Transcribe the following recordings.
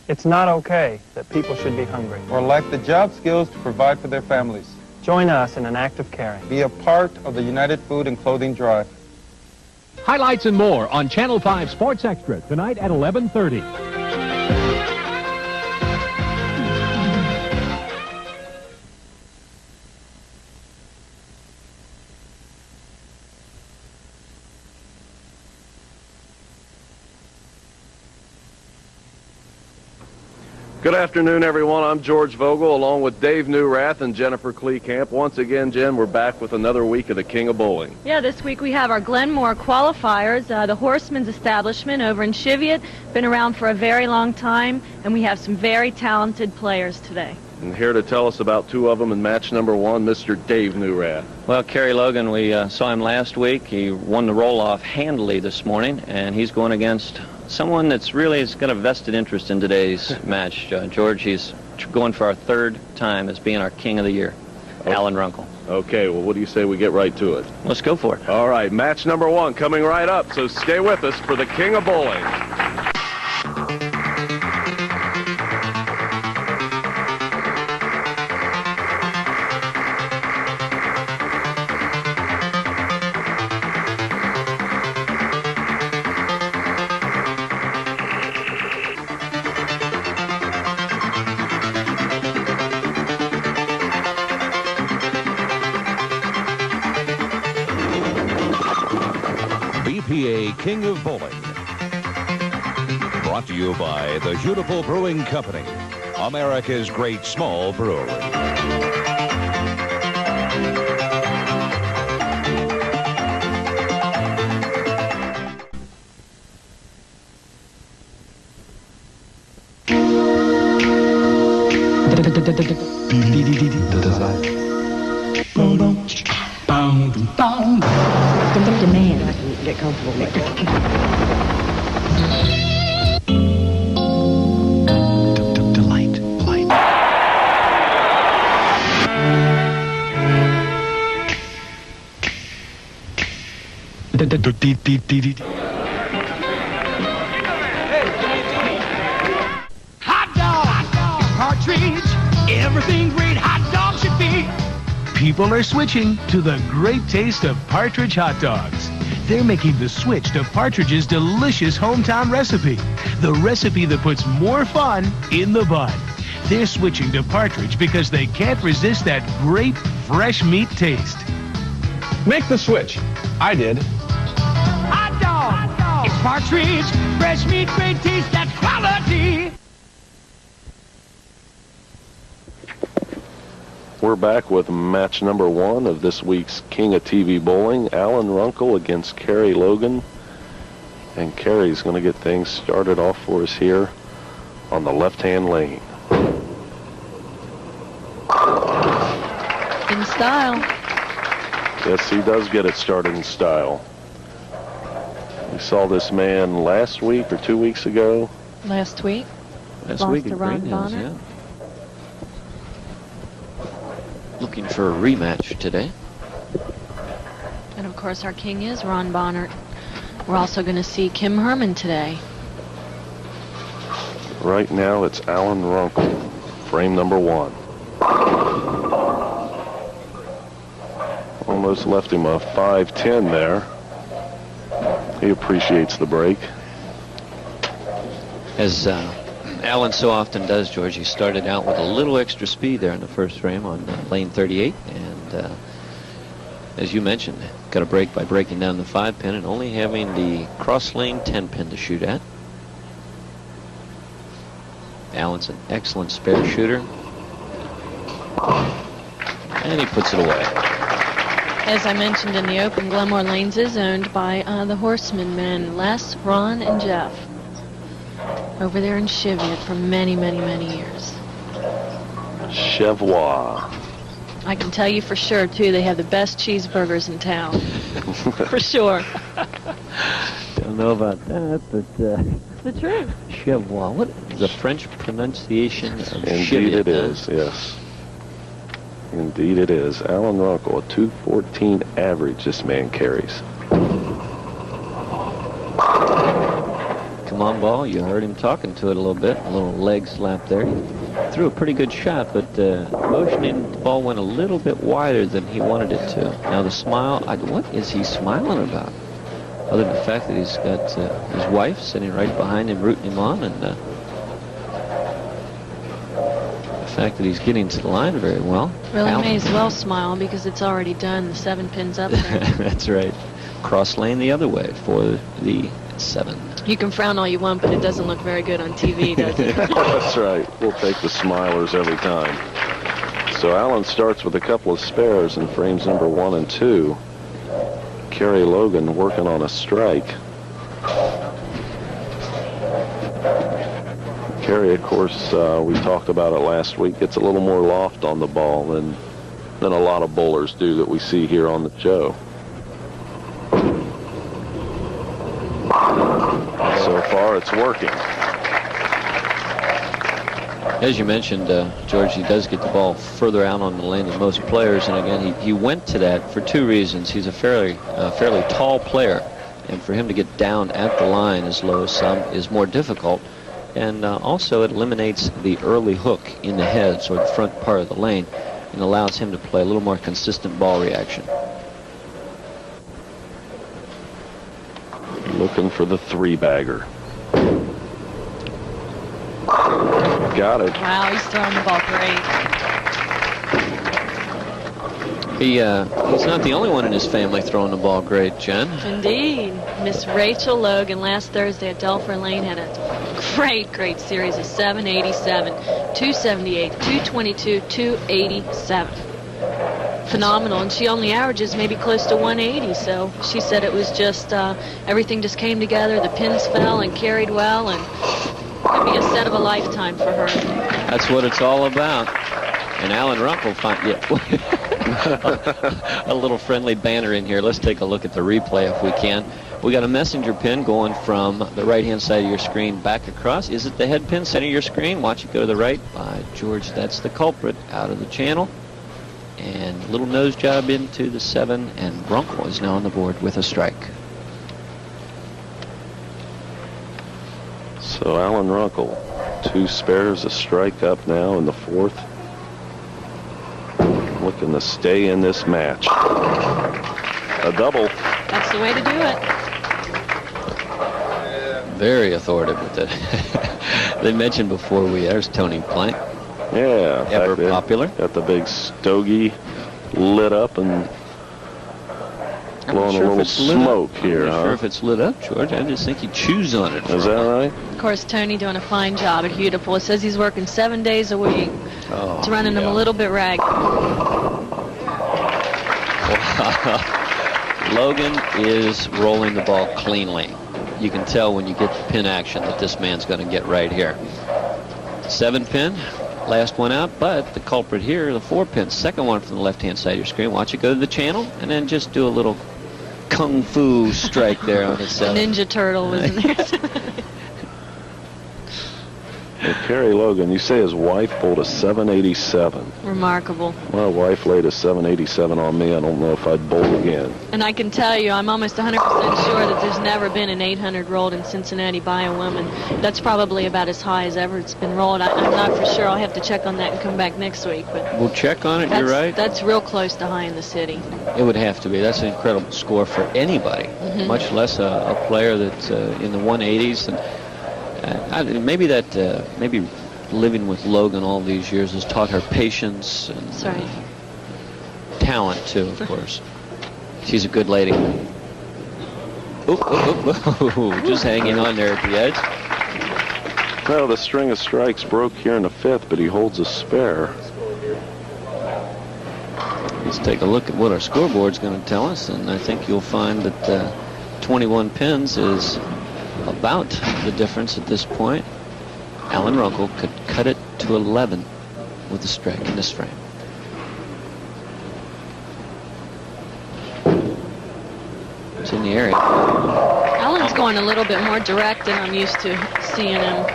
It's not okay that people should be hungry or lack the job skills to provide for their families. Join us in an act of caring. Be a part of the United Food and Clothing Drive. Highlights and more on Channel 5 Sports Extra tonight at 11:30. Good afternoon, everyone. I'm George Vogel, along with Dave Newrath and Jennifer Klekamp. Once again, Jen, we're back with another week of the King of Bowling. Yeah, this week we have our Glenmore qualifiers, the Horseman's establishment over in Cheviot. Been around for a very long time, and we have some very talented players today. And here to tell us about two of them in match number one, Mr. Dave Newrath. Well, Kerry Logan, we saw him last week. He won the roll-off handily this morning, and he's going against someone that's really has got a vested interest in today's match. George, he's going for our third time as being our King of the Year, Alan Runkel. Okay, well, what do you say we get right to it? Let's go for it. All right, match number one coming right up, so stay with us for the King of Bowling. BPA King of Bowling. Brought to you by the Beautiful Brewing Company, America's great small brewery. Demand. I can get comfortable with it. Delight. Light. Hot dog, partridge, everything great hot dog should be. People are switching to the great taste of Partridge hot dogs. They're making the switch to Partridge's delicious hometown recipe, the recipe that puts more fun in the bun. They're switching to Partridge because they can't resist that great fresh meat taste. Make the switch. I did. Hot dog, it's Partridge, fresh meat, great taste, that's quality. We're back with match number one of this week's King of TV Bowling, Alan Runkel against Kerry Logan. And Kerry's going to get things started off for us here on the left-hand lane. In style. Yes, he does get it started in style. We saw this man last week or 2 weeks ago. Last week. Last Lost week to at Ron Green Hills, Bohnert. yeah. Looking for a rematch today. And of course our king is Ron Bohnert. We're also going to see Kim Herrmann today. Right now it's Alan Runkel, frame number one. Almost left him a 5-10 there. He appreciates the break. As Alan so often does, George, he started out with a little extra speed there in the first frame on lane 38. And as you mentioned, got a break by breaking down the 5-pin and only having the cross lane 10-pin to shoot at. Alan's an excellent spare shooter. And he puts it away. As I mentioned in the open, Glenmore Lanes is owned by the Horseman men, Les, Ron, and Jeff. Over there in Cheviot for many, many, many years. Chevois. I can tell you for sure, too, they have the best cheeseburgers in town. For sure. Don't know about that, but It's the truth. Chevois. What is the French pronunciation of Indeed Cheviot? it is, yes. Indeed it is. Alan Runkel, a 214 average this man carries. Come come on ball. You heard him talking to it a little bit. A little leg slap there. He threw a pretty good shot, but motioning, the ball went a little bit wider than he wanted it to. Now the smile, what is he smiling about? Other than the fact that he's got his wife sitting right behind him, rooting him on, and the fact that he's getting to the line very well. Really may as well smile because it's already done. The 7 pins up there. That's right. Cross lane the other way for the 7. You can frown all you want, but it doesn't look very good on TV, does it? That's right. We'll take the smilers every time. So Allen starts with a couple of spares in frames number 1 and 2. Kerry Logan working on a strike. Kerry, of course, we talked about it last week, gets a little more loft on the ball than a lot of bowlers do that we see here on the show. So far, it's working. As you mentioned, George, he does get the ball further out on the lane than most players, and again, he went to that for 2 reasons. He's a fairly tall player, and for him to get down at the line as low as some is more difficult, and also it eliminates the early hook in the heads or the front part of the lane and allows him to play a little more consistent ball reaction. Looking for the 3-bagger. Got it. Wow, he's throwing the ball great. He's not the only one in his family throwing the ball great, Jen. Indeed. Miss Rachel Logan last Thursday at Delphi Lane had a great series of 787, 278, 222, 287. Phenomenal, and she only averages maybe close to 180, so she said it was just everything just came together. The pins fell and carried well, and could be a set of a lifetime for her. That's what it's all about. And Alan Runkel, a little friendly banner in here. Let's take a look at the replay if we can. We got a messenger pin going from the right-hand side of your screen back across. Is it the head pin center of your screen? Watch it go to the right. By George, that's the culprit out of the channel. And little nose job into the 7, and Runkel is now on the board with a strike. So Alan Runkel, 2 spares, a strike up now in the 4th. Looking to stay in this match. A double. That's the way to do it. Very authoritative with it. They mentioned before there's Tony Plank. Yeah. Ever popular. Got the big stogie lit up and blowing a little smoke here, I'm not sure if it's lit up, George. I just think he chews on it. Is that right? Of course, Tony doing a fine job at Beautiful. It says he's working 7 days a week. Oh, it's running him a little bit ragged. Logan is rolling the ball cleanly. You can tell when you get the pin action that this man's going to get right here. 7 pin, last one out, but the culprit here, the 4 pin, second one from the left-hand side of your screen. Watch it go to the channel, and then just do a little kung fu strike there on the 7. Ninja Turtle was in there. Well, Kerry Logan, you say his wife pulled a 787. Remarkable. My wife laid a 787 on me. I don't know if I'd bowl again. And I can tell you, I'm almost 100% sure that there's never been an 800 rolled in Cincinnati by a woman. That's probably about as high as ever it's been rolled. I'm not for sure. I'll have to check on that and come back next week. But we'll check on it. You're right. That's real close to high in the city. It would have to be. That's an incredible score for anybody, much less a player that's in the 180s. And maybe living with Logan all these years has taught her patience and That's right. Talent too, of course. She's a good lady. Just hanging on there at the edge. Well, the string of strikes broke here in the 5th, but he holds a spare. Let's take a look at what our scoreboard's going to tell us, and I think you'll find that 21 pins is about the difference at this point. Alan Runkel could cut it to 11 with a strike in this frame. It's in the area. Alan's going a little bit more direct than I'm used to seeing him.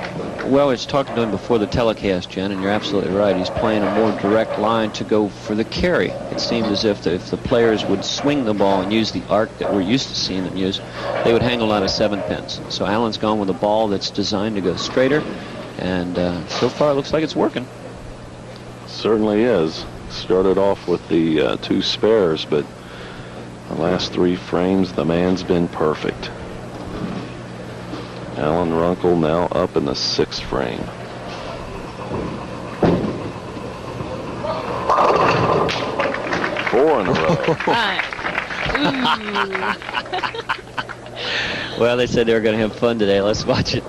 Well, I was talking to him before the telecast, Jen, and you're absolutely right. He's playing a more direct line to go for the carry. It seemed as if the players would swing the ball and use the arc that we're used to seeing them use, they would hang a lot of 7 pins. So Allen's gone with a ball that's designed to go straighter, and so far it looks like it's working. Certainly is. Started off with the 2 spares, but the last 3 frames, the man's been perfect. Alan Runkel now up in the 6th frame. Four in a row. Well, they said they were going to have fun today. Let's watch it.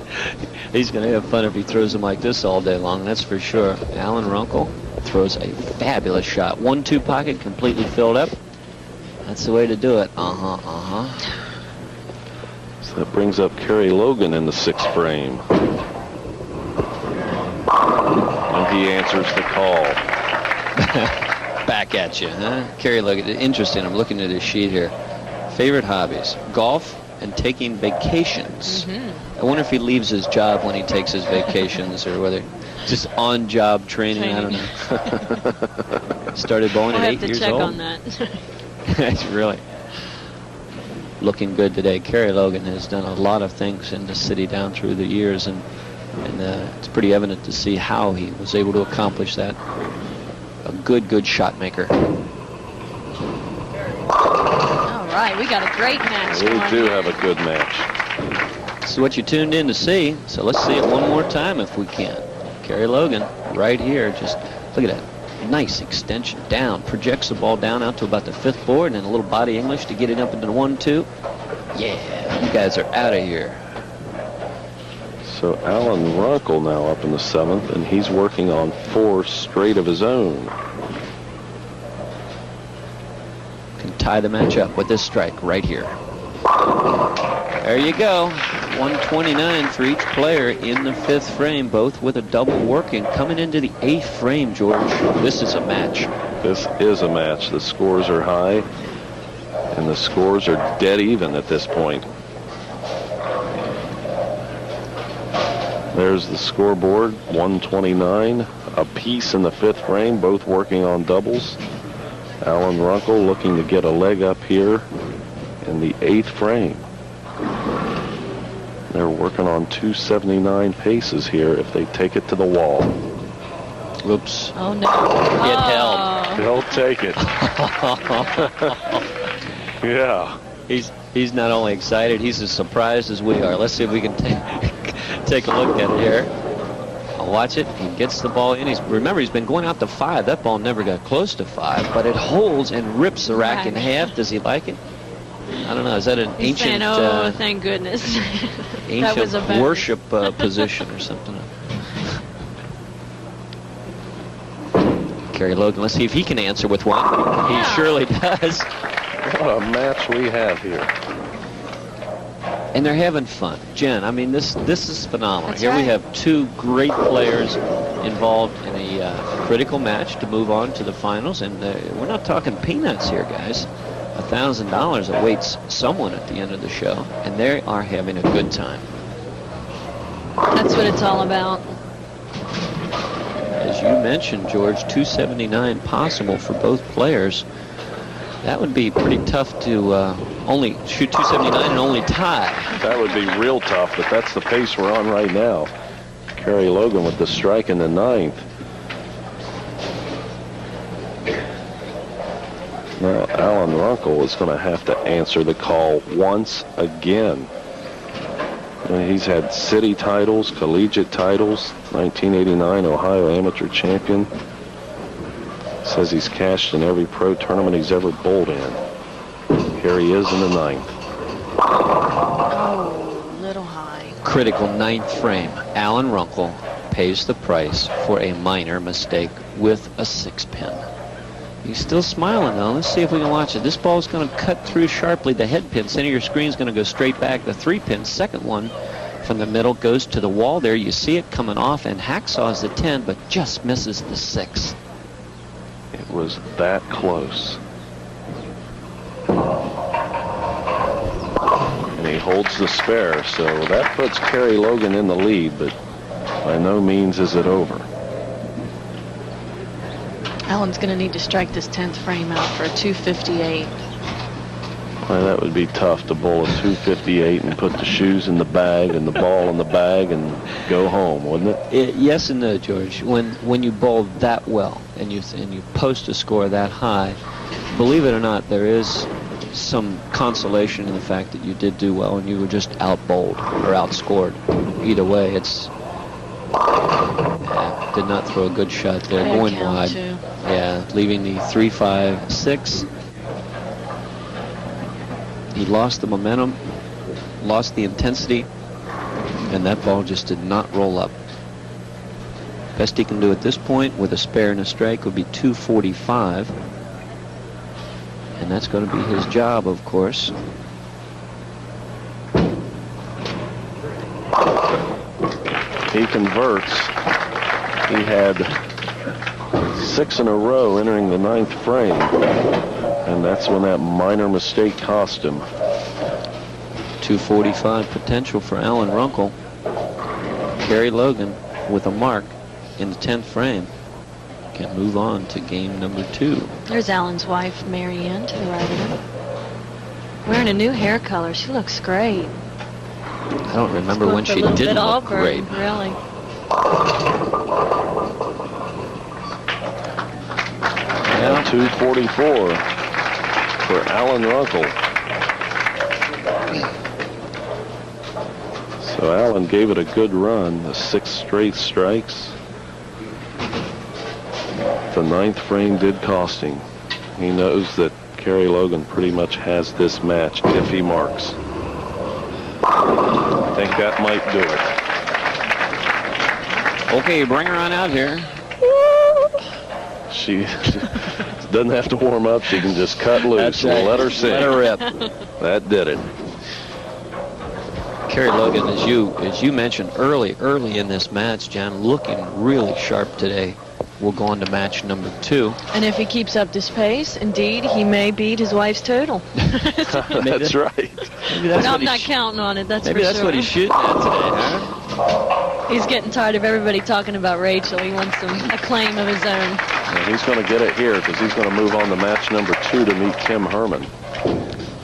He's going to have fun if he throws them like this all day long, that's for sure. Alan Runkel throws a fabulous shot. 1-2 pocket completely filled up. That's the way to do it. So that brings up Kerry Logan in the 6th frame. And he answers the call. Back at you, huh? Kerry Logan, interesting. I'm looking at his sheet here. Favorite hobbies: golf and taking vacations. I wonder if he leaves his job when he takes his vacations, or whether just on-job training. I don't know. Started bowling at 8 years old. I'll have to check on that. It's really looking good today. Kerry Logan has done a lot of things in the city down through the years, and it's pretty evident to see how he was able to accomplish that. A good shot maker. All right, we got a great match. We do have a good match. This is what you tuned in to see, so let's see it one more time if we can. Kerry Logan right here, just look at that. Nice extension down, projects the ball down out to about the 5th board, and then a little body English to get it up into the 1-2. Yeah, you guys are out of here. So Alan Runkel now up in the 7th, and he's working on 4 straight of his own. Can tie the match up with this strike right here. There you go. 129 for each player in the 5th frame, both with a double working. Coming into the 8th frame, George, this is a match. This is a match. The scores are high, and the scores are dead even at this point. There's the scoreboard, 129 apiece in the 5th frame, both working on doubles. Alan Runkel looking to get a leg up here in the 8th frame. They're working on 279 paces here if they take it to the wall. Oops. Oh, no. It held. They'll take it. Yeah. He's not only excited, he's as surprised as we are. Let's see if we can take a look at it here. I'll watch it. He gets the ball in. Remember, he's been going out to 5. That ball never got close to 5, but it holds and rips the rack in half. Does he like it? I don't know. Is that an He's ancient, saying, oh, thank goodness. That was a ancient bad worship position or something? Kerry Logan, let's see if he can answer with one. He surely does. What a match we have here. And they're having fun. Jen, I mean, this is phenomenal. That's Here we right. have 2 great players involved in a critical match to move on to the finals, and we're not talking peanuts here, guys. $1,000 awaits someone at the end of the show, and they are having a good time. That's what it's all about. As you mentioned, George, 279 possible for both players. That would be pretty tough to only shoot 279 and only tie. That would be real tough, but that's the pace we're on right now. Kerry Logan with the strike in the 9th. Now Alan Runkel is going to have to answer the call once again. He's had city titles, collegiate titles, 1989 Ohio Amateur Champion. Says he's cashed in every pro tournament he's ever bowled in. Here he is in the 9th. Oh, little high. Critical 9th frame. Alan Runkel pays the price for a minor mistake with a 6-pin. He's still smiling, though. Let's see if we can watch it. This ball is going to cut through sharply. The head pin, center of your screen, is going to go straight back. The 3-pin, second one from the middle, goes to the wall there. You see it coming off, and hacksaws the 10, but just misses the 6. It was that close. And he holds the spare, so that puts Kerry Logan in the lead, but By no means is it over. Allen's going to need to strike this 10th frame out for a 258. Well, that would be tough to bowl a 258 and put the shoes in the bag and the ball in the bag and go home, wouldn't it? Yes and no, George. When you bowl that well and you post a score that high, believe it or not, there is some consolation in the fact that you did do well and you were just out-bowled or outscored. Either way, it's did not throw a good shot there, going wide. Too. Yeah, leaving the 3-5-6. He lost the momentum, lost the intensity, and that ball just did not roll up. Best he can do at this point with a spare and a strike would be 245. And that's going to be his job, of course. He converts. He had 6 in a row entering the 9th frame. And that's when that minor mistake cost him. 245 potential for Alan Runkel. Kerry Logan with a mark in the 10th frame can move on to game number 2. There's Alan's wife, Mary Ann, to the right of him. Wearing a new hair color. She looks great. I don't remember when she didn't look great. Really. Yeah, 244 for Alan Runkel. So Alan gave it a good run, the 6 straight strikes. The 9th frame did cost him. He knows that Kerry Logan pretty much has this match if he marks. I think that might do it. Okay, bring her on out here. She doesn't have to warm up. She can just cut loose and let her sing. Let her rip. That did it. Kerry Logan, as you mentioned early in this match, John, looking really sharp today. We'll go on to match number 2. And if he keeps up this pace, indeed, he may beat his wife's total. That's right. No, I'm not counting on it, that's for sure. Maybe that's what he's shooting at today, huh? He's getting tired of everybody talking about Rachel. He wants a claim of his own. And he's going to get it here because he's going to move on to match number 2 to meet Kim Herrmann.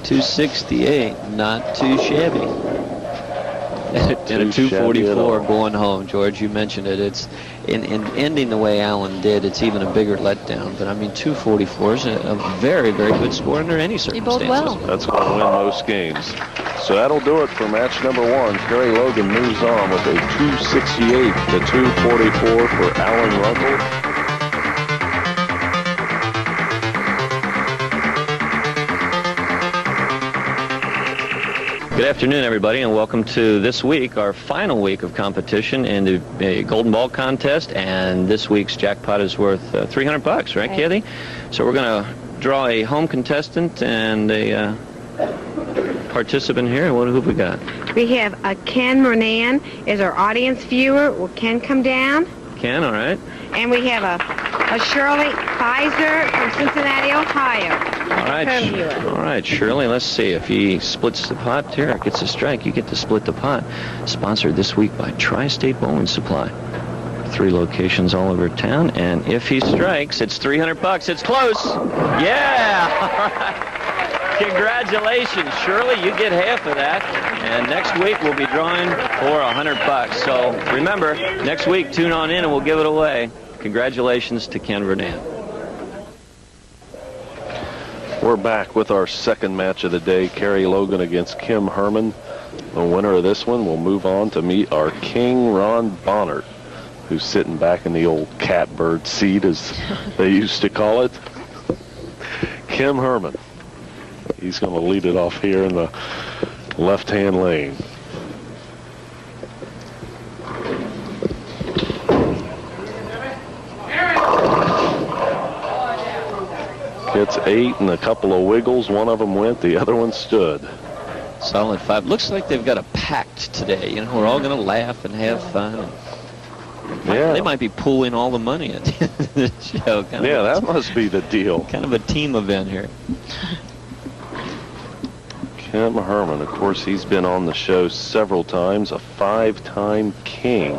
268, not too shabby. And a 244 going home, George. You mentioned it. It's in ending the way Allen did. It's even a bigger letdown. But I mean, 244 is a very, very good score under any circumstances. He bowled well. That's going to win most games. So that'll do it for match number 1. Kerry Logan moves on with a 268 to 244 for Alan Runkel. Good afternoon, everybody, and welcome to this week, our final week of competition in the Golden Ball contest. And this week's jackpot is worth $300, right, Kathy? So we're going to draw a home contestant and a participant here. Who have we got? We have Ken Ronan is our audience viewer. Will Ken come down? Ken, all right. And we have a Shirley Pfizer from Cincinnati, Ohio. All right, Shirley, let's see if he splits the pot here, gets a strike. You get to split the pot. Sponsored this week by Tri-State Bowling Supply. 3 locations all over town, and if he strikes, it's $300. It's close. Yeah. All right. Congratulations, Shirley. You get half of that, and next week we'll be drawing for $100. So remember, next week tune on in and we'll give it away. Congratulations to Ken Ronan. We're back with our second match of the day, Kerry Logan against Kim Herrmann. The winner of this one will move on to meet our King Ron Bohnert, who's sitting back in the old catbird seat, as they used to call it. Kim Herrmann. He's going to lead it off here in the left-hand lane. Gets 8 and a couple of wiggles. One of them went, the other one stood. Solid 5. Looks like they've got a pact today. You know, we're all going to laugh and have fun. Yeah. They might be pooling all the money at the end of the show. Yeah, that must be the deal. Kind of a team event here. Kim Herrmann, of course, he's been on the show several times, a 5-time king.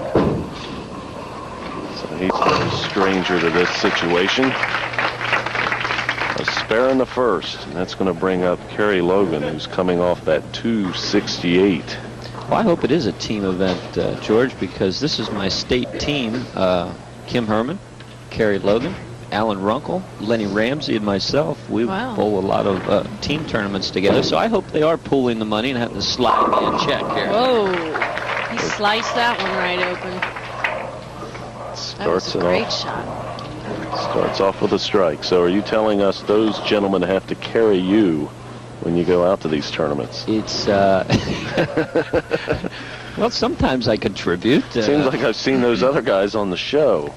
He's no stranger to this situation. A spare in the first, and that's going to bring up Kerry Logan, who's coming off that 268. Well, I hope it is a team event, George, because this is my state team. Kim Herrmann, Kerry Logan, Alan Runkel, Lenny Ramsey, and myself. We bowl a lot of team tournaments together, so I hope they are pooling the money and having to slide me a check here. Whoa, he sliced that one right open. That was a great shot. Starts off with a strike. So are you telling us those gentlemen have to carry you when you go out to these tournaments? It's, well, sometimes I contribute. Seems like I've seen those other guys on the show.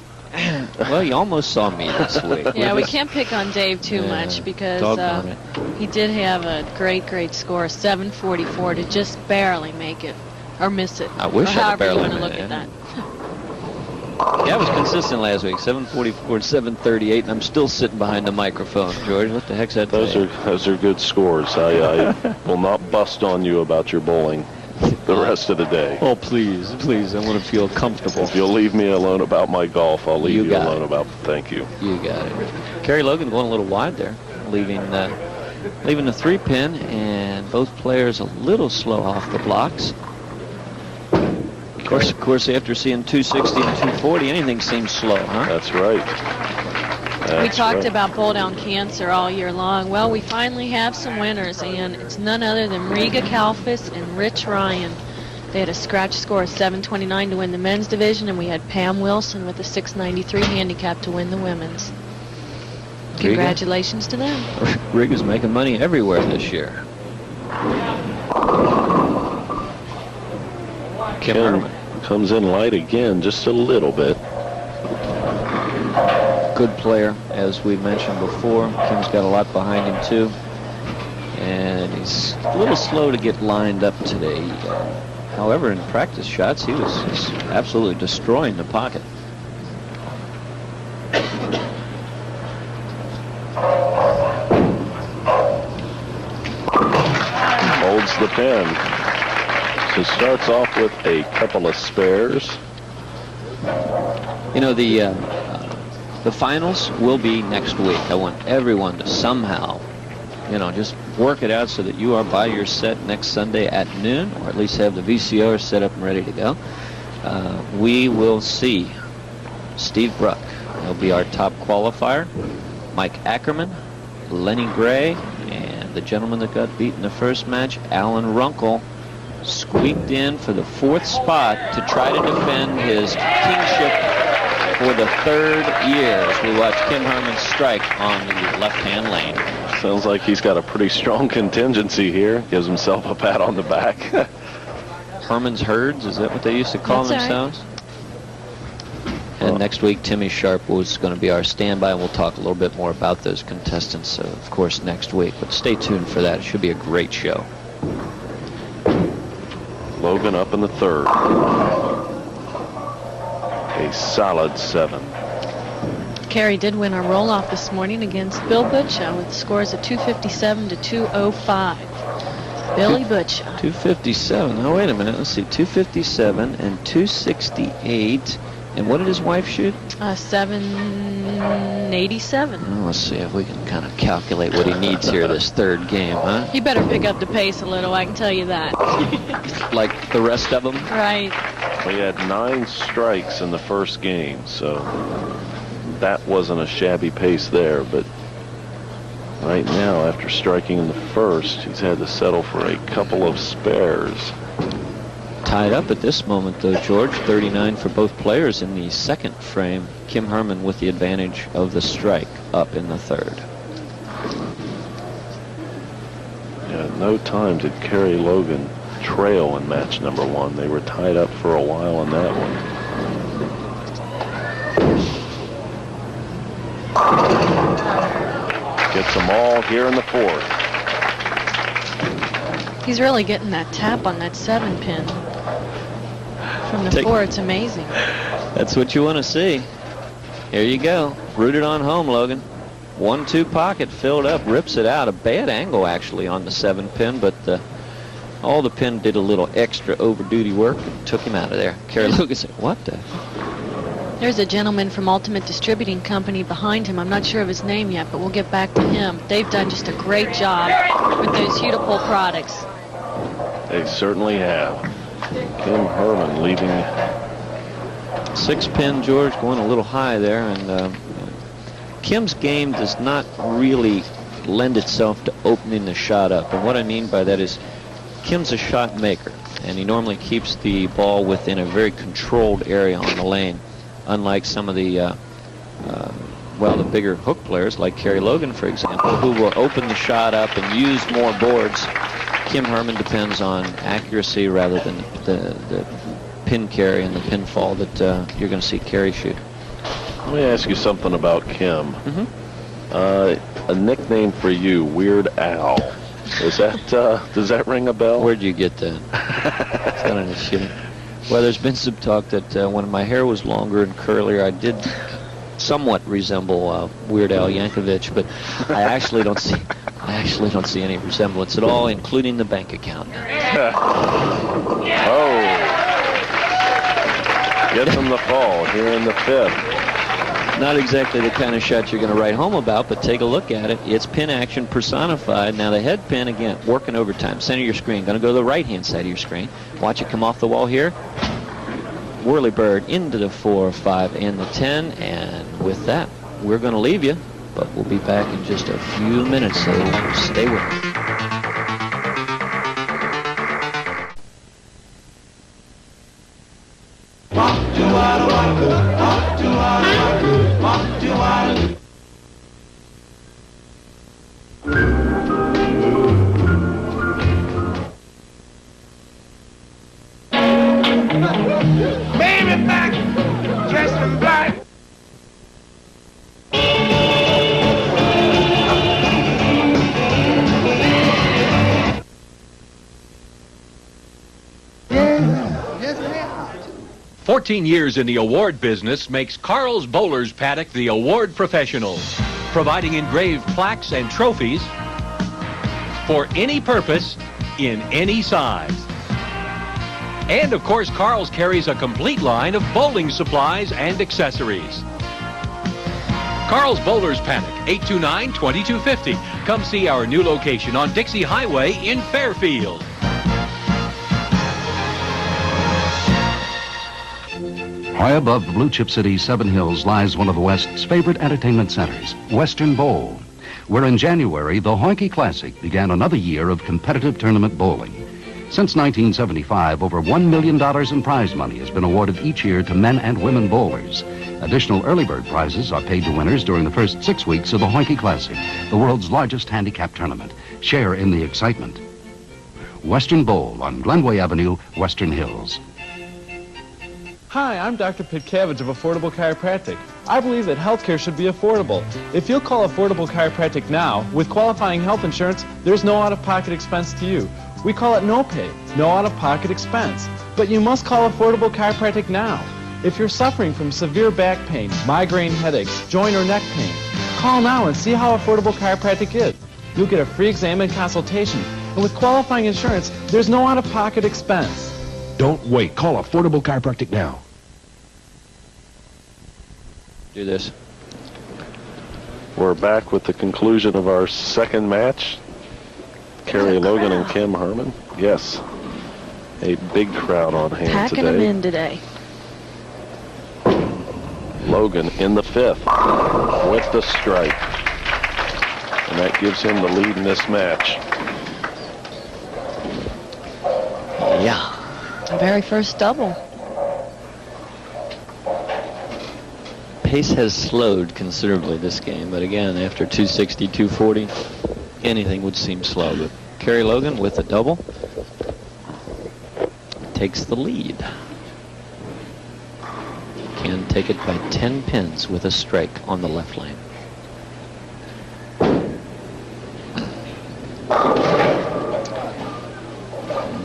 Well, you almost saw me this week. Yeah, we can't pick on Dave too much because he did have a great score, 744, to just barely make it or miss it. I wish I barely made it. However you want to look at that. Yeah, I was consistent last week, 744, 738, and I'm still sitting behind the microphone. George, what the heck's that? Those are good scores. I will not bust on you about your bowling the rest of the day. Oh, please, I want to feel comfortable. If you'll leave me alone about my golf, I'll leave you alone about. Thank you. You got it. Kerry Logan going a little wide there, leaving the 3-pin, and both players a little slow off the blocks. Of course, after seeing 260 and 240, anything seems slow, huh? That's right. We talked about bowl down cancer all year long. Well, we finally have some winners, and it's none other than Riga Kalfas and Rich Ryan. They had a scratch score of 729 to win the men's division, and we had Pam Wilson with a 693 handicap to win the women's. Congratulations to them. Riga's making money everywhere this year. Kim Herrmann comes in light again, just a little bit. Good player, as we mentioned before. Kim's got a lot behind him too, and he's a little slow to get lined up today. However, in practice shots, he was absolutely destroying the pocket. Holds the pin. So starts off with a couple of spares. You know, the finals will be next week. I want everyone to somehow, just work it out so that you are by your set next Sunday at noon, or at least have the VCR set up and ready to go. We will see Steve Bruck. He'll be our top qualifier. Mike Ackerman, Lenny Gray, and the gentleman that got beat in the first match, Alan Runkel, squeaked in for the 4th spot to try to defend his kingship for the 3rd year as we watch Kim Herrmann strike on the left-hand lane. Sounds like he's got a pretty strong contingency here. Gives himself a pat on the back. Herman's Herds, is that what they used to call themselves? And next week, Timmy Sharp was going to be our standby, and we'll talk a little bit more about those contestants, of course, next week. But stay tuned for that. It should be a great show. Logan up in the 3rd. A solid 7. Kerry did win our roll-off this morning against Bill Butcha with scores of 257 to 205. Billy Butcha. 257. Oh, wait a minute. Let's see. 257 and 268. And what did his wife shoot? 787. Well, let's see if we can kind of calculate what he needs here this 3rd game, huh? He better pick up the pace a little, I can tell you that. Like the rest of them? Right. We had 9 strikes in the first game, so that wasn't a shabby pace there. But right now, after striking in the first, he's had to settle for a couple of spares. Tied up at this moment, though, George. 39 for both players in the 2nd frame. Kim Herrmann with the advantage of the strike up in the 3rd. At no time did Kerry Logan trail in match number 1. They were tied up for a while on that one. Gets them all here in the 4th. He's really getting that tap on that 7-pin. From the 4, it's amazing. That's what you want to see. Here you go. Root it on home, Logan. 1-2 pocket filled up, rips it out. A bad angle, actually, on the 7-pin, but all the pin did a little extra over-duty work and took him out of there. Kerry Logan said, what the? There's a gentleman from Ultimate Distributing Company behind him. I'm not sure of his name yet, but we'll get back to him. They've done just a great job with those Hudipole products. They certainly have. Kim Hermann leaving. 6-pin, George, going a little high there, and Kim's game does not really lend itself to opening the shot up. And what I mean by that is Kim's a shot maker, and he normally keeps the ball within a very controlled area on the lane, unlike some of the well, the bigger hook players like Kerry Logan, for example, who will open the shot up and use more boards. Kim Hermann depends on accuracy rather than the pin carry and the pinfall that you're going to see Kerry shoot. Let me ask you something about Kim. A nickname for you, Weird Al. Is that does that ring a bell? Where'd you get that? It's not any shitting. Well, there's been some talk that when my hair was longer and curlier, I did somewhat resemble Weird Al Yankovic, but I actually don't see any resemblance at all, including the bank account. Oh, gets him the fall here in the 5th. Not exactly the kind of shot you're going to write home about, but take a look at it. It's pin action personified. Now the head pin, again, working overtime. Center of your screen. Going to go to the right-hand side of your screen. Watch it come off the wall here. Whirly bird into the 4, 5, and the 10. And with that, we're going to leave you, but we'll be back in just a few minutes, so stay with us. Baby back, dressed in black. Yes, ma'am. 14 years in the award business makes Carl's Bowlers Paddock the award professionals, providing engraved plaques and trophies for any purpose in any size. And of course, Carl's carries a complete line of bowling supplies and accessories. Carl's Bowlers Paddock, 829-2250. Come see our new location on Dixie Highway in Fairfield. High above the blue chip city, Seven Hills, lies one of the West's favorite entertainment centers, Western Bowl, where in January, the Hoinke Classic began another year of competitive tournament bowling. Since 1975, over $1 million in prize money has been awarded each year to men and women bowlers. Additional early bird prizes are paid to winners during the first 6 weeks of the Hoinke Classic, the world's largest handicap tournament. Share in the excitement. Western Bowl on Glenway Avenue, Western Hills. Hi, I'm Dr. Pitcavage of Affordable Chiropractic. I believe that healthcare should be affordable. If you'll call Affordable Chiropractic now, with qualifying health insurance, there's no out-of-pocket expense to you. We call it no pay, no out-of-pocket expense. But you must call Affordable Chiropractic now. If you're suffering from severe back pain, migraine headaches, joint or neck pain, call now and see how Affordable Chiropractic is. You'll get a free exam and consultation. And with qualifying insurance, there's no out-of-pocket expense. Don't wait. Call Affordable Chiropractic now. Do this. We're back with the conclusion of our second match. Kerry Logan and Kim Hermann. Yes, a big crowd on hand Packing today. them in today. Logan in the 5th with the strike. And that gives him the lead in this match. Yeah. The very first double. Pace has slowed considerably this game, but again, after 260, 240, anything would seem slow. But Kerry Logan with a double takes the lead. Can take it by 10 pins with a strike on the left lane.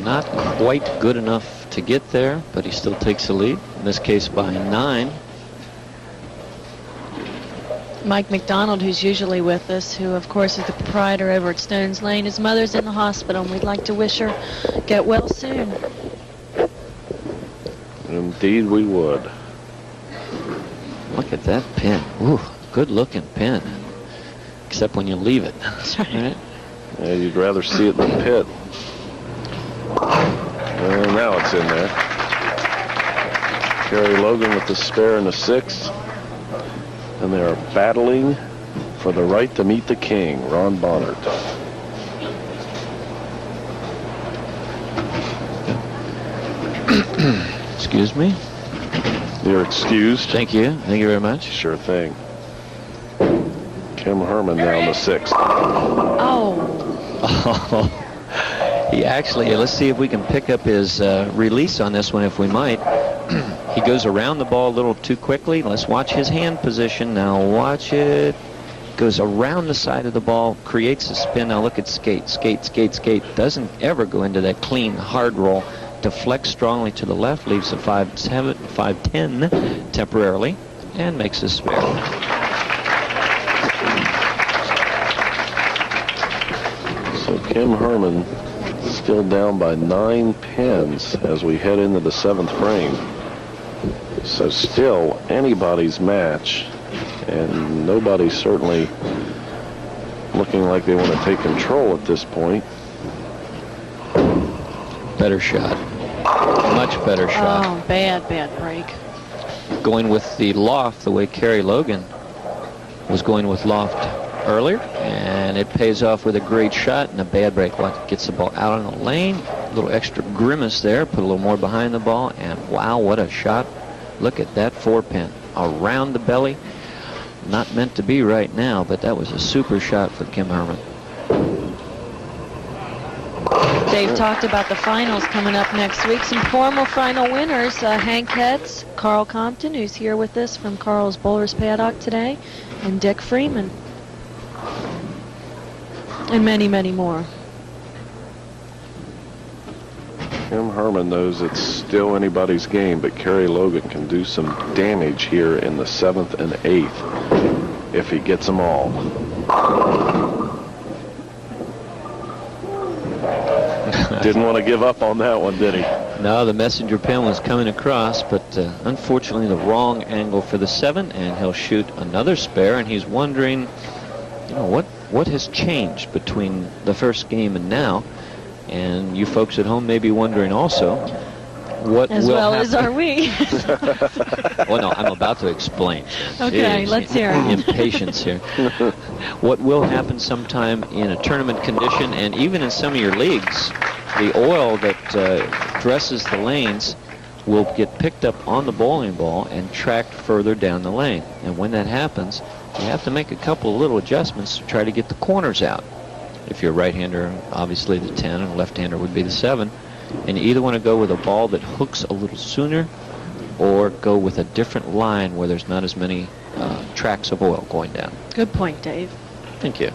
Not quite good enough to get there, but he still takes the lead, in this case by 9. Mike McDonald, who's usually with us, who of course is the proprietor over at Stones Lane. His mother's in the hospital, and we'd like to wish her get well soon. Indeed we would. Look at that pin. Ooh, good looking pin. Except when you leave it. Right. Yeah, you'd rather see it in the pit. And now it's in there. Kerry Logan with the spare and the 6. And they are battling for the right to meet the king, Ron Bohnert. Excuse me. You're excused. Thank you. Thank you very much. Sure thing. Kim Herrmann down the 6th. Oh. He actually, let's see if we can pick up his release on this one, if we might. He goes around the ball a little too quickly. Let's watch his hand position. Now watch it. Goes around the side of the ball, creates a spin. Now look at skate, skate, skate, skate. Doesn't ever go into that clean, hard roll. Deflects strongly to the left, leaves a 5-7, 5-10 temporarily, and makes a spare. So Kim Herrmann still down by 9 pins as we head into the 7th frame. So still anybody's match, and nobody's certainly looking like they want to take control at this point. Better shot. Much better shot. Oh, bad break. Going with the loft the way Kerry Logan was going with loft earlier, and it pays off with a great shot and a bad break. Gets the ball out on the lane, a little extra grimace there, put a little more behind the ball, and wow, what a shot. Look at that 4-pin around the belly. Not meant to be right now, but that was a super shot for Kim Herrmann. Dave talked about the finals coming up next week. Some formal final winners, Hank Hetz, Carl Compton, who's here with us from Carl's Bowlers Paddock today, and Dick Freeman. And many, many more. Kim Herrmann knows it's still anybody's game, but Kerry Logan can do some damage here in the 7th and 8th if he gets them all. Didn't want to give up on that one, did he? No, the messenger pin was coming across, but unfortunately the wrong angle for the 7, and he'll shoot another spare, and he's wondering, you know, what has changed between the first game and now. And you folks at home may be wondering also, what as will well happen? as are we. Well, no, I'm about to explain. Okay, Jeez, let's hear it. Impatience here. What will happen sometime in a tournament condition, and even in some of your leagues, the oil that dresses the lanes will get picked up on the bowling ball and tracked further down the lane. And when that happens, you have to make a couple of little adjustments to try to get the corners out. If you're a right-hander, obviously the 10, and a left-hander would be the 7. And you either want to go with a ball that hooks a little sooner, or go with a different line where there's not as many tracks of oil going down. Good point, Dave. Thank you.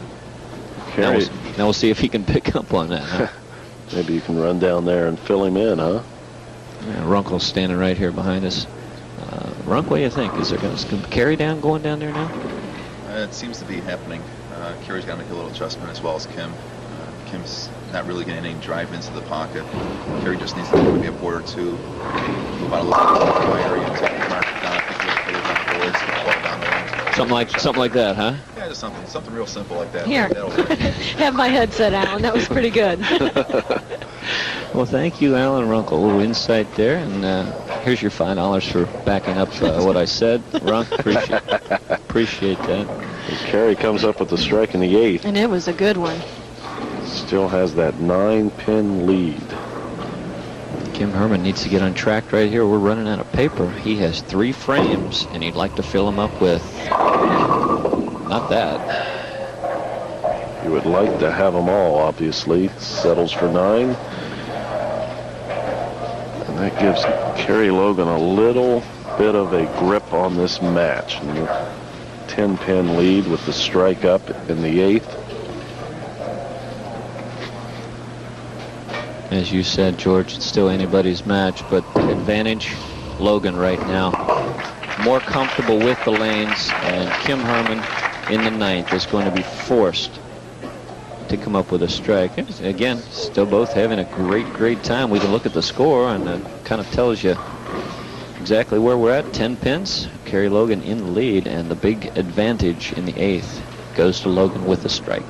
Now we'll see if he can pick up on that. Huh? Maybe you can run down there and fill him in, huh? Yeah, Runkel's standing right here behind us. Runk, what do you think? Is there going to Kerry going down there now? It seems to be happening. Kerry's got to make a little adjustment, as well as Kim. Kim's not really getting any drive into the pocket. Kerry just needs to maybe a board or two, move out a little bit to the area and take the market down. I think he'll put it on the boards, fall down there. Something like that, huh? Yeah, just something real simple like that. Here, have my headset, Alan. That was pretty good. Well, thank you, Alan Runkel. A little insight there, and here's your $5 for backing up what I said. Runk, appreciate that. And Kerry comes up with the strike in the 8th. And it was a good one. Still has that 9-pin lead. Kim Herrmann needs to get on track right here. We're running out of paper. He has 3 frames, and he'd like to fill them up with not that. You would like to have them all, obviously. Settles for 9. And that gives Kerry Logan a little bit of a grip on this match. And the 10-pin lead with the strike up in the 8th. As you said, George, it's still anybody's match, but advantage Logan right now. More comfortable with the lanes, and Kim Herrmann in the 9th is going to be forced to come up with a strike. Again, still both having a great time. We can look at the score, and it kind of tells you exactly where we're at. 10 pins, Kerry Logan in the lead, and the big advantage in the 8th goes to Logan with a strike.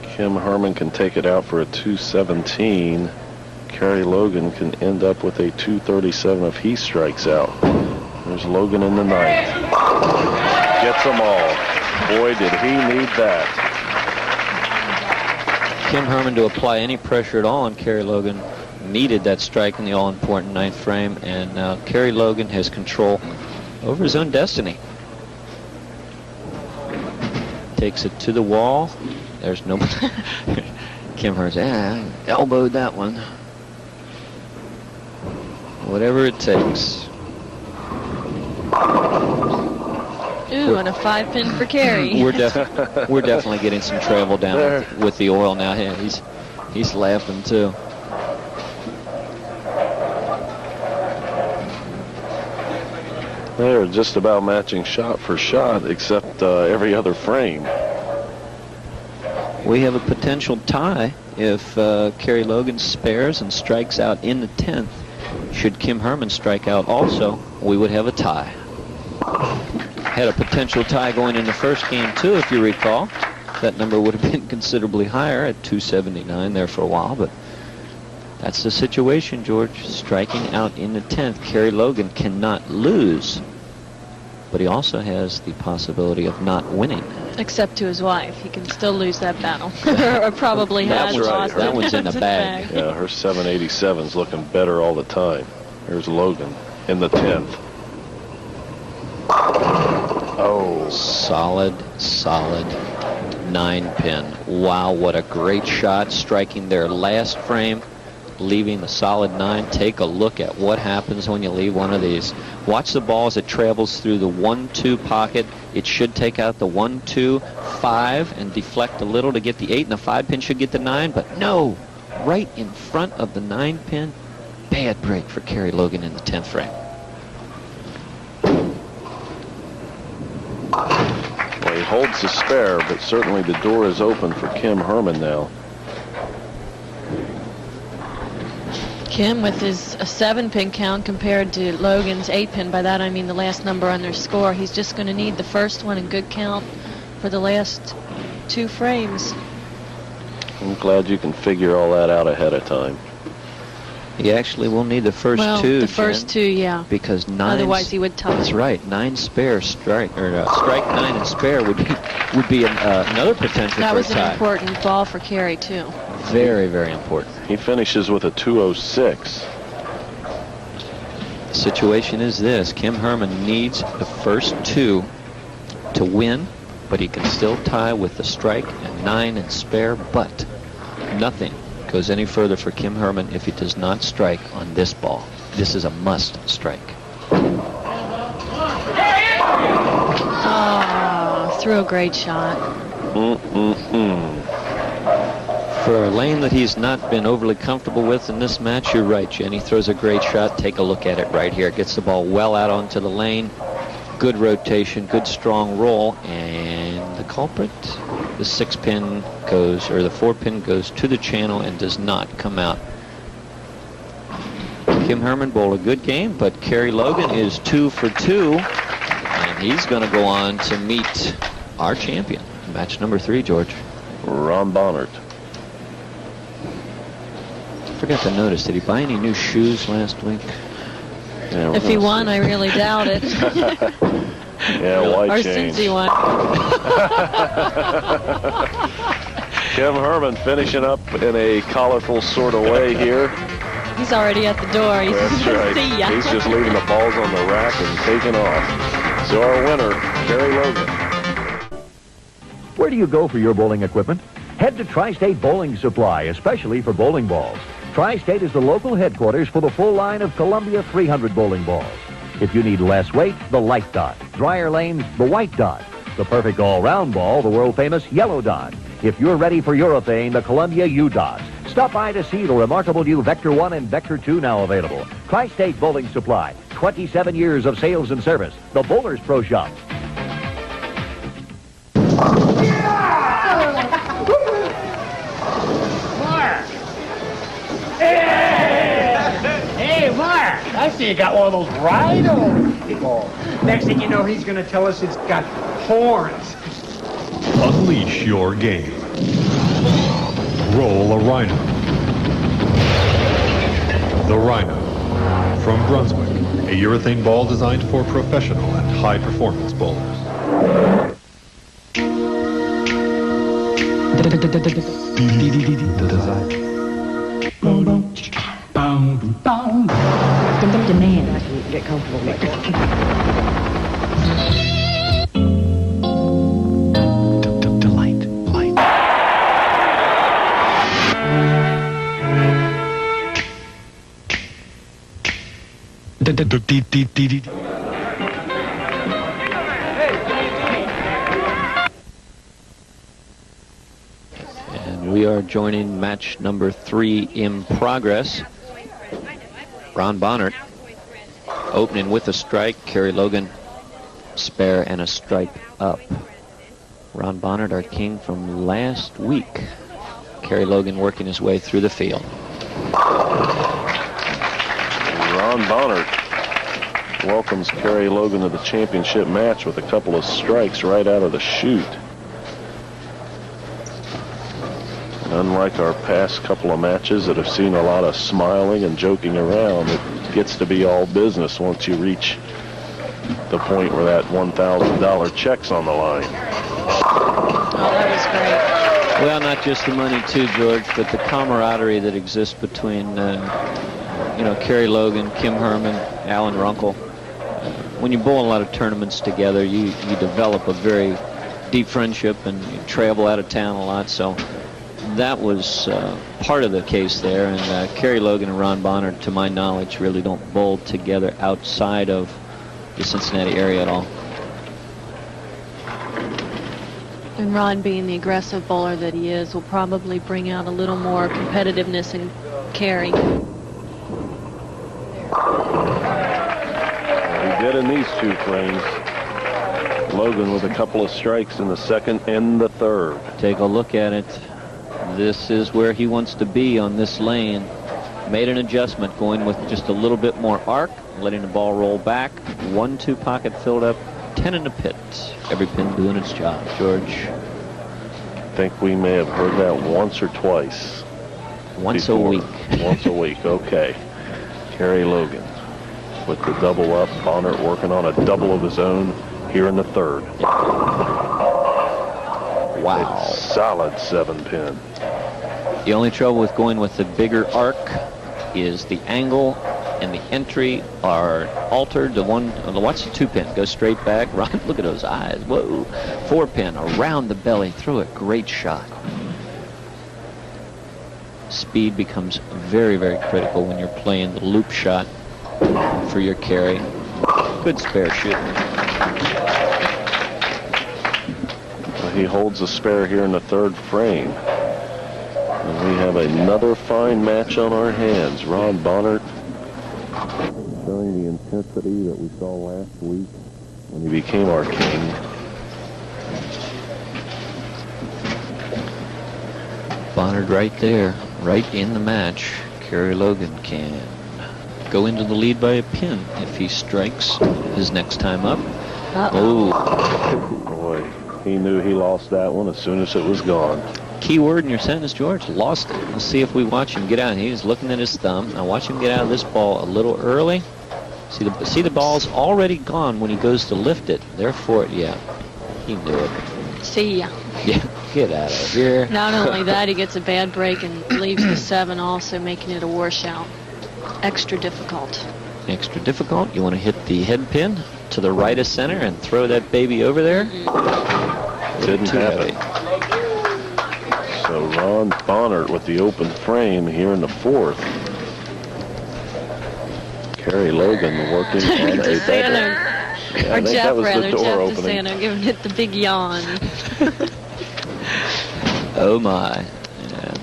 Kim Herrmann can take it out for a 217. Kerry Logan can end up with a 237 if he strikes out. There's Logan in the 9th. Gets them all. Boy, did he need that. Kim Herrmann to apply any pressure at all on Kerry Logan needed that strike in the all-important 9th frame, and now Kerry Logan has control over his own destiny. Takes it to the wall. There's no Kim Herrmann, elbowed that one. Whatever it takes. Ooh, and a 5-pin for Kerry. We're definitely getting some travel down with the oil now. Yeah, he's laughing too. They're just about matching shot for shot, except every other frame. We have a potential tie if Kerry Logan spares and strikes out in the 10th. Should Kim Herrmann strike out also, we would have a tie. Had a potential tie going in the first game too, if you recall. That number would have been considerably higher at 279 there for a while, but that's the situation, George. Striking out in the 10th, Kerry Logan cannot lose, but he also has the possibility of not winning. Except to his wife. He can still lose that battle. Or probably has lost That it. one's in the It's bag. Yeah, her 787's looking better all the time. There's Logan in the 10th. Oh. Solid 9-pin. Wow, what a great shot, striking their last frame, leaving the solid 9. Take a look at what happens when you leave one of these. Watch the ball as it travels through the 1-2 pocket. It should take out the 1-2, 5 and deflect a little to get the 8, and the 5-pin should get the 9, but no, right in front of the 9-pin. Bad break for Kerry Logan in the 10th frame. Well, he holds the spare, but certainly the door is open for Kim Herrmann now. Kim with his 7-pin count compared to Logan's 8-pin. By that I mean the last number on their score. He's just going to need the first one in good count for the last 2 frames. I'm glad you can figure all that out ahead of time. He actually will need the first two. The first Jen, 2, yeah. Because 9. Otherwise, he would tie. That's right. 9 spare strike, or strike 9 and spare would be another potential That for a was tie. an important ball for Kerry too. Very, very important. He finishes with a 206. The situation is this: Kim Herrmann needs the first 2 to win, but he can still tie with the strike and 9 and spare. But nothing goes any further for Kim Herrmann if he does not strike on this ball. This is a must strike. Oh, threw a great shot. For a lane that he's not been overly comfortable with in this match, you're right, Jen. He throws a great shot. Take a look at it right here. Gets the ball well out onto the lane. Good rotation, good strong roll, and the culprit, the 6-pin goes, or the 4-pin goes to the channel and does not come out. Kim Herrmann bowled a good game, but Kerry Logan is 2 for 2, and he's going to go on to meet our champion. Match number 3, George. Ron Bohnert. I forgot to notice, did he buy any new shoes last week? Yeah, If he won, I really doubt it. Yeah, why or change? since he won. Kim Herrmann finishing up in a colorful sort of way here. He's already at the door. He's That's right. See ya. He's just leaving the balls on the rack and taking off. So our winner, Kerry Logan. Where do you go for your bowling equipment? Head to Tri-State Bowling Supply, especially for bowling balls. Tri-State is the local headquarters for the full line of Columbia 300 bowling balls. If you need less weight, the light dot. Drier lanes, the white dot. The perfect all-round ball, the world-famous yellow dot. If you're ready for urethane, the Columbia U-Dot. Stop by to see the remarkable new Vector 1 and Vector 2 now available. Tri-State Bowling Supply, 27 years of sales and service. The Bowler's Pro Shop. Mark! Hey, Mark! I see you got one of those rhino balls. Next thing you know, he's going to tell us it's got horns. Unleash your game. Roll a Rhino. The Rhino. From Brunswick, a urethane ball designed for professional and high-performance bowlers. Demand I can get comfortable with. And we are joining match number 3 in progress. Ron Bohnert opening with a strike. Kerry Logan spare and a strike up. Ron Bohnert, our king from last week. Kerry Logan working his way through the field. Ron Bohnert welcomes Kerry Logan to the championship match with a couple of strikes right out of the chute. And unlike our past couple of matches that have seen a lot of smiling and joking around, it gets to be all business once you reach the point where that $1,000 check's on the line. Oh, that was great. Well, not just the money too, George, but the camaraderie that exists between Kerry Logan, Kim Herrmann, Alan Runkel. When you bowl a lot of tournaments together, you develop a very deep friendship, and you travel out of town a lot. So that was part of the case there. And Kerry Logan and Ron Bohnert, to my knowledge, really don't bowl together outside of the Cincinnati area at all. And Ron, being the aggressive bowler that he is, will probably bring out a little more competitiveness in Kerry. Good in these two frames. Logan with a couple of strikes in the second and the third. Take a look at it. This is where he wants to be on this lane. Made an adjustment, going with just a little bit more arc, letting the ball roll back. 1-2 pocket filled up, 10 in the pit. Every pin doing its job. George? I think we may have heard that once or twice. Once a week. Once a week, okay. Kerry Logan with the double up. Bohnert working on a double of his own here in the third. Wow. A solid 7-pin. The only trouble with going with the bigger arc is the angle and the entry are altered. Watch the 2-pin. Go straight back. Ron, look at those eyes. Whoa. 4-pin around the belly through it. Great shot. Speed becomes very, very critical when you're playing the loop shot for your carry. Good spare shooting. He holds a spare here in the third frame. And we have another fine match on our hands. Ron Bohnert showing the intensity that we saw last week when he became our king. Bohnert right there, right in the match. Kerry Logan can go into the lead by a pin if he strikes his next time up. Oh. Boy, he knew he lost that one as soon as it was gone. Key word in your sentence, George, lost it. Let's see if we watch him get out. He's looking at his thumb. Now watch him get out of this ball a little early. See the ball's already gone when he goes to lift it. Therefore, yeah, he knew it. See ya. Yeah, get out of here. Not only that, he gets a bad break and leaves the 7, also making it a washout. Extra difficult. Extra difficult. You want to hit the head pin to the right of center and throw that baby over there? Didn't happen. So Ron Bohnert with the open frame here in the fourth. Kerry Logan working on a DeSanto, or Jeff rather, Jeff opening. DeSanto giving it the big yawn. Oh my. Yeah.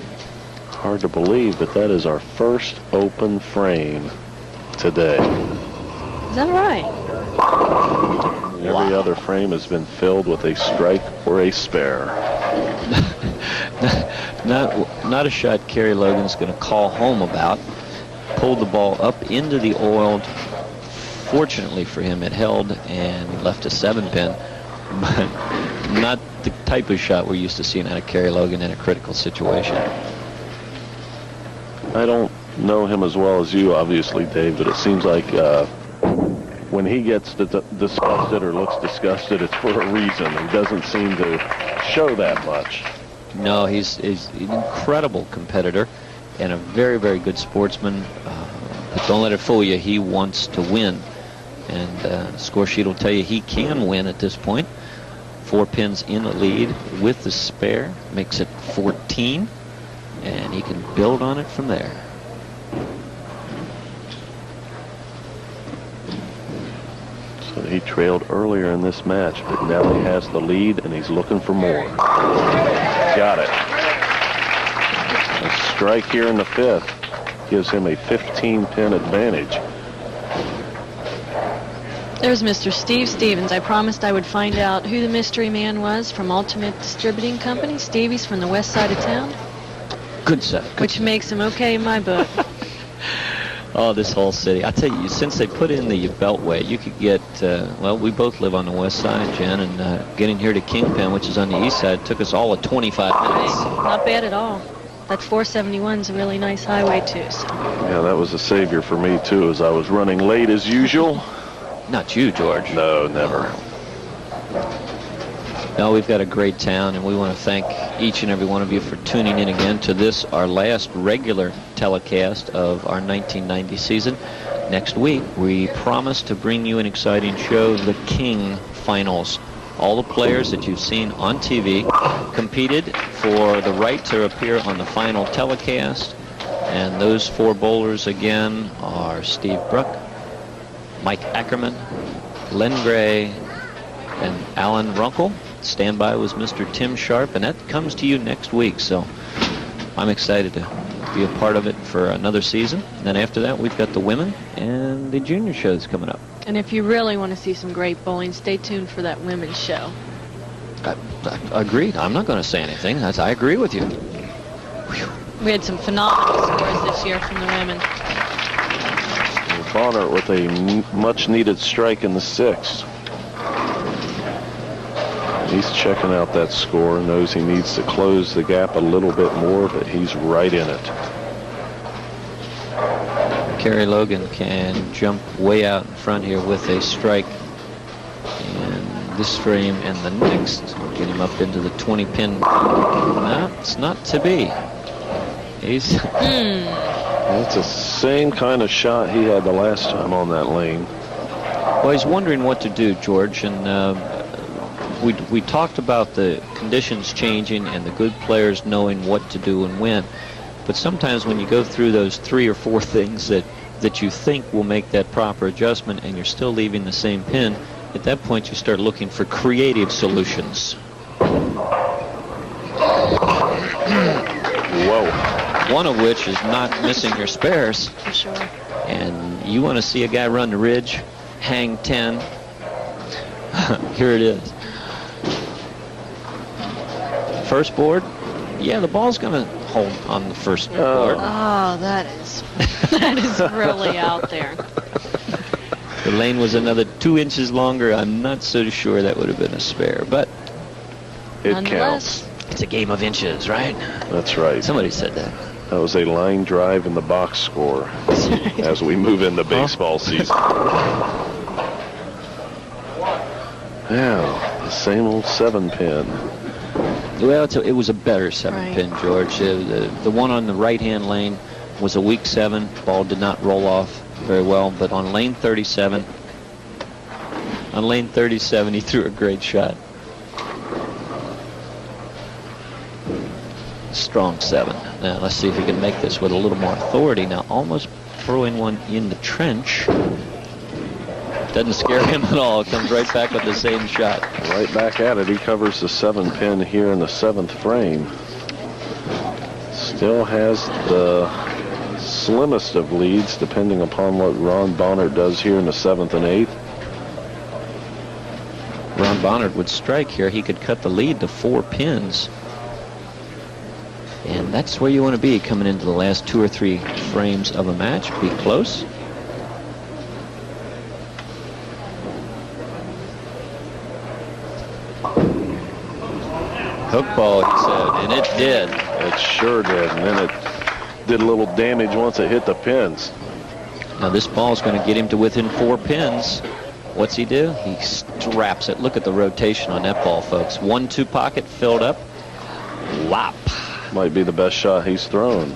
Hard to believe, but that is our first open frame today. Is that right? Every other frame has been filled with a strike or a spare. Not a shot Kerry Logan's going to call home about. Pulled the ball up into the oiled Fortunately for him, it held and he left a 7-pin, but not the type of shot we're used to seeing out of Kerry Logan in a critical situation. I don't know him as well as you, obviously, Dave, but it seems like when he gets disgusted or looks disgusted, it's for a reason. He doesn't seem to show that much. No, he's an incredible competitor and a very, very good sportsman. But don't let it fool you. He wants to win. And the score sheet will tell you he can win at this point. 4 pins in the lead with the spare. Makes it 14. And he can build on it from there. So he trailed earlier in this match, but now he has the lead and he's looking for more. Got it. A strike here in the 5th gives him a 15-pin advantage. There's Mr. Steve Stevens. I promised I would find out who the mystery man was from Ultimate Distributing Company. Stevie's from the west side of town. Good set. Which makes him okay in my book. Oh, this whole city. I tell you, since they put in the Beltway, you could get, well, we both live on the west side, Jen, and getting here to Kingpin, which is on the east side, took us all of 25 minutes. Not bad at all. That 471's a really nice highway, too. So. Yeah, that was a savior for me, too, as I was running late as usual. Not you, George. No, never. No, we've got a great town, and we want to thank each and every one of you for tuning in again to this, our last regular telecast of our 1990 season. Next week, we promise to bring you an exciting show, the King Finals. All the players that you've seen on TV competed for the right to appear on the final telecast, and those 4 bowlers again are Steve Bruck, Mike Ackerman, Len Gray, and Alan Runkel. Standby was Mr. Tim Sharp, and that comes to you next week, so I'm excited to be a part of it for another season. And then after that, we've got the women and the junior shows coming up. And if you really want to see some great bowling, stay tuned for that women's show. I agreed. I'm not going to say anything. I agree with you. We had some phenomenal scores this year from the women. Bohnert with a much-needed strike in the 6th. He's checking out that score, knows he needs to close the gap a little bit more, but he's right in it. Kerry Logan can jump way out in front here with a strike in this frame and the next. Get him up into the 20-pin. No, it's not to be. He's... It's the same kind of shot he had the last time on that lane. Well, he's wondering what to do, George, and we talked about the conditions changing and the good players knowing what to do and when. But sometimes when you go through those 3 or 4 things that you think will make that proper adjustment and you're still leaving the same pin, at that point you start looking for creative solutions. Whoa. One of which is not missing your spares. For sure. And you want to see a guy run the ridge, hang 10. Here it is. First board, yeah, the ball's going to hold on the first board. Oh, that is really out there. The lane was another 2 inches longer. I'm not so sure that would have been a spare, but it counts. It's a game of inches, right? That's right. Somebody said that. That was a line drive in the box score as we move into baseball season. Now, the same old 7-pin. Well, it was a better 7-pin, right. George. The one on the right-hand lane was a weak 7. Ball did not roll off very well, but on lane 37, he threw a great shot. Strong 7. Now let's see if he can make this with a little more authority. Now almost throwing one in the trench. Doesn't scare him at all. Comes right back with the same shot. Right back at it. He covers the 7-pin here in the 7th frame. Still has the slimmest of leads, depending upon what Ron Bohnert does here in the 7th and 8th. Ron Bohnert would strike here. He could cut the lead to 4 pins. And that's where you want to be coming into the last 2 or 3 frames of a match. Be close. Hook ball, he said, and it did. It sure did, and then it did a little damage once it hit the pins. Now this ball is going to get him to within 4 pins. What's he do? He straps it. Look at the rotation on that ball, folks. 1-2 pocket filled up. Whop. Might be the best shot he's thrown.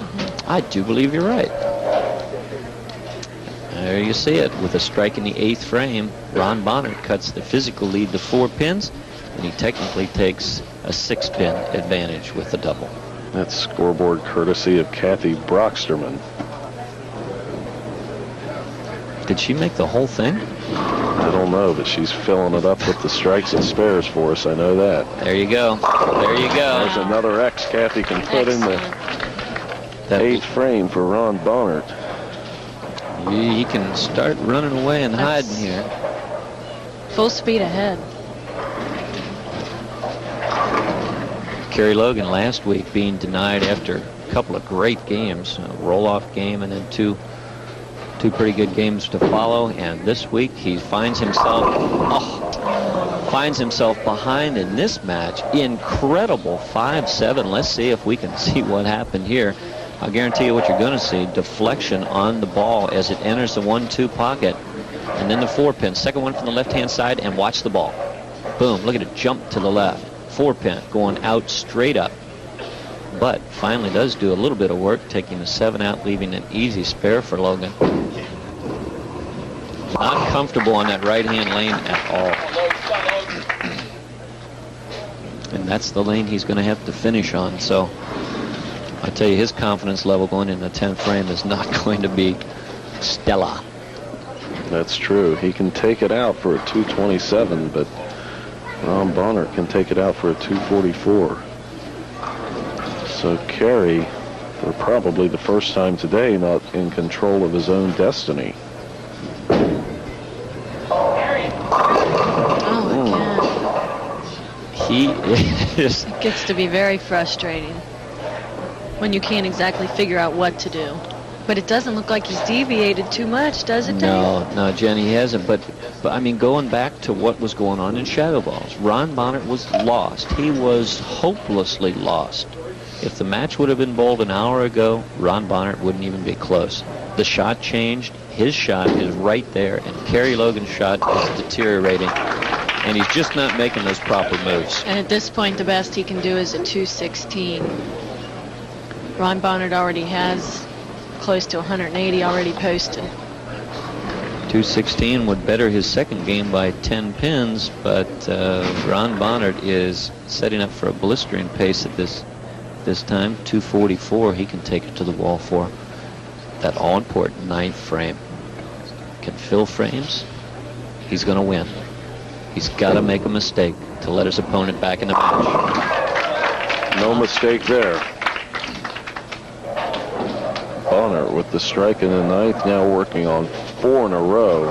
I do believe you're right. There you see it. With a strike in the 8th frame, Ron Bohnert cuts the physical lead to 4 pins, and he technically takes a 6-pin advantage with the double. That's scoreboard courtesy of Kathy Brocksterman. Did she make the whole thing? I don't know, but she's filling it up with the strikes and spares for us. I know that. There you go. There you go. There's another X Kathy can put in the 8th frame for Ron Bohnert. He can start running away and hiding here. Full speed ahead. Kerry Logan last week being denied after a couple of great games, a roll-off game and then two pretty good games to follow. And this week he finds himself behind in this match. Incredible 5-7. Let's see if we can see what happened here. I'll guarantee you what you're going to see. Deflection on the ball as it enters the 1-2 pocket. And then the 4-pin. Second one from the left-hand side, and watch the ball. Boom. Look at it jump to the left. 4-pin going out straight up. But finally does do a little bit of work, taking the 7 out, leaving an easy spare for Logan. Not comfortable on that right-hand lane at all. And that's the lane he's going to have to finish on. So I tell you, his confidence level going in the 10th frame is not going to be stellar. That's true. He can take it out for a 227, but Ron Bohnert can take it out for a 244. So Kerry, for probably the first time today, not in control of his own destiny. He is. It gets to be very frustrating when you can't exactly figure out what to do. But it doesn't look like he's deviated too much, does it, Dave? No, Jenny, he hasn't. But I mean, going back to what was going on in shadow balls, Ron Bohnert was lost. He was hopelessly lost. If the match would have been bowled an hour ago, Ron Bohnert wouldn't even be close. The shot changed. His shot is right there, and Kerry Logan's shot is deteriorating. And he's just not making those proper moves. And at this point, the best he can do is a 216. Ron Bohnert already has close to 180 already posted. 216 would better his second game by 10 pins, but Ron Bohnert is setting up for a blistering pace at this time. 244 he can take it to the wall for. That all-important 9th frame. Can fill frames. He's going to win. He's got to make a mistake to let his opponent back in the match. No mistake there. Bohnert with the strike in the 9th, now working on 4 in a row.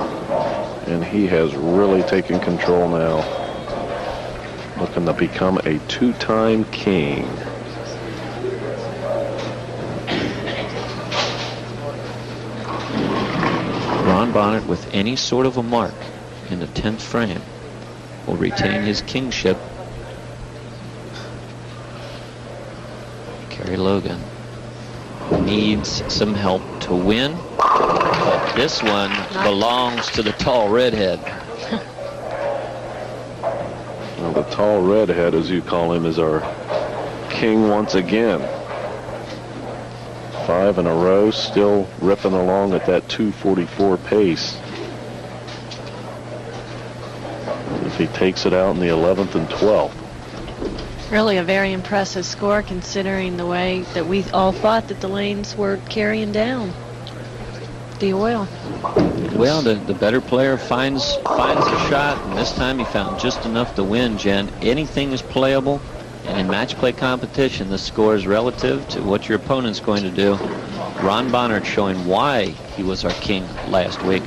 And he has really taken control now. Looking to become a 2-time king. Ron Bohnert with any sort of a mark in the 10th frame will retain his kingship. Kerry Logan needs some help to win, but this one belongs to the tall redhead. Well, the tall redhead, as you call him, is our king once again. 5 in a row, still ripping along at that 244 pace. If he takes it out in the 11th and 12th. Really a very impressive score considering the way that we all thought that the lanes were carrying down the oil. Well, the better player finds a shot, and this time he found just enough to win, Jen. Anything is playable, and in match play competition, the score is relative to what your opponent's going to do. Ron Bohnert showing why he was our king last week.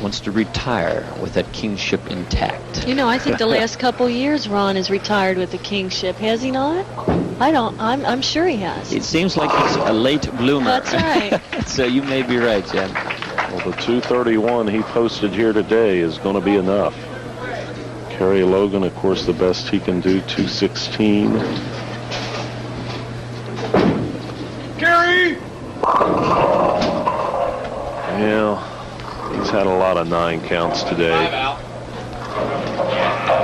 Wants to retire with that kingship intact. You know, I think the last couple years Ron has retired with the kingship, has he not? I'm sure he has. It seems like he's a late bloomer. That's right. So you may be right, Jen. Well, the 231 he posted here today is going to be enough. Kerry Logan, of course, the best he can do, 216. Kerry! Yeah, he's had a lot of 9 counts today,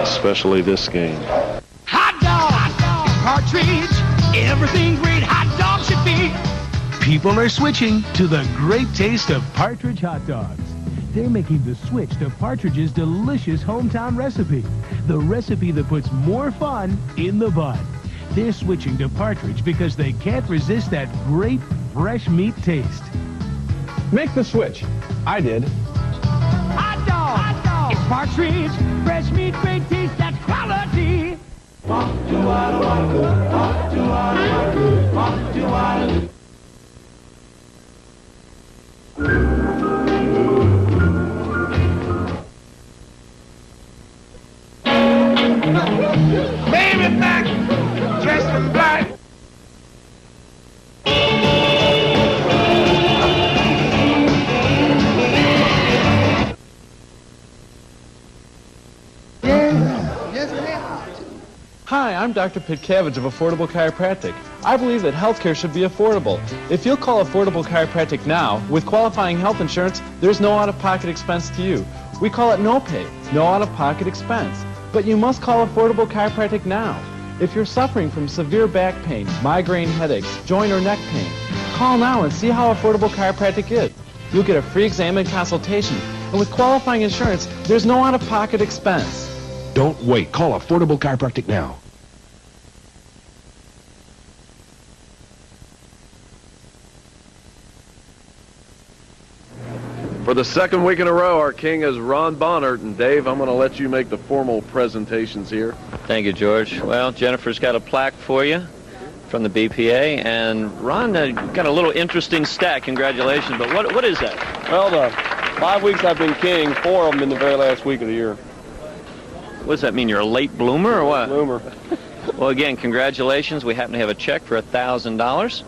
especially this game. Hot dog! Partridge! Everything great hot dog should be. People are switching to the great taste of Partridge hot dogs. They're making the switch to Partridge's delicious hometown recipe. The recipe that puts more fun in the bun. They're switching to Partridge because they can't resist that great fresh meat taste. Make the switch. I did. Hot dog! Hot dog! It's Partridge! Fresh meat, great taste, that's quality! Baby back, dressed in black. Hi, I'm Dr. Pitcavage of Affordable Chiropractic. I believe that healthcare should be affordable. If you'll call Affordable Chiropractic now, with qualifying health insurance, there's no out-of-pocket expense to you. We call it no pay, no out-of-pocket expense. But you must call Affordable Chiropractic now. If you're suffering from severe back pain, migraine headaches, joint or neck pain, call now and see how Affordable Chiropractic is. You'll get a free exam and consultation. And with qualifying insurance, there's no out-of-pocket expense. Don't wait. Call Affordable Chiropractic now. For the second week in a row, our king is Ron Bohnert. And Dave, I'm going to let you make the formal presentations here. Thank you, George. Well, Jennifer's got a plaque for you from the BPA, and Ron got a little interesting stat. Congratulations. But what is that? Well, the 5 weeks I've been king, 4 of them in the very last week of the year. What does that mean? You're a late bloomer or what? Bloomer. Well, again, congratulations. We happen to have a check for $1,000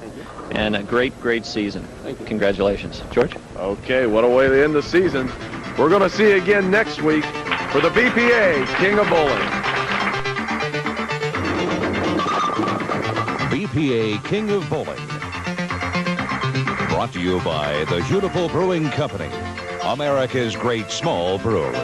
and a great, great season. Thank you. Congratulations. George? Okay, what a way to end the season. We're going to see you again next week for the BPA King of Bowling. BPA King of Bowling. Brought to you by the Beautiful Brewing Company, America's great small brewery.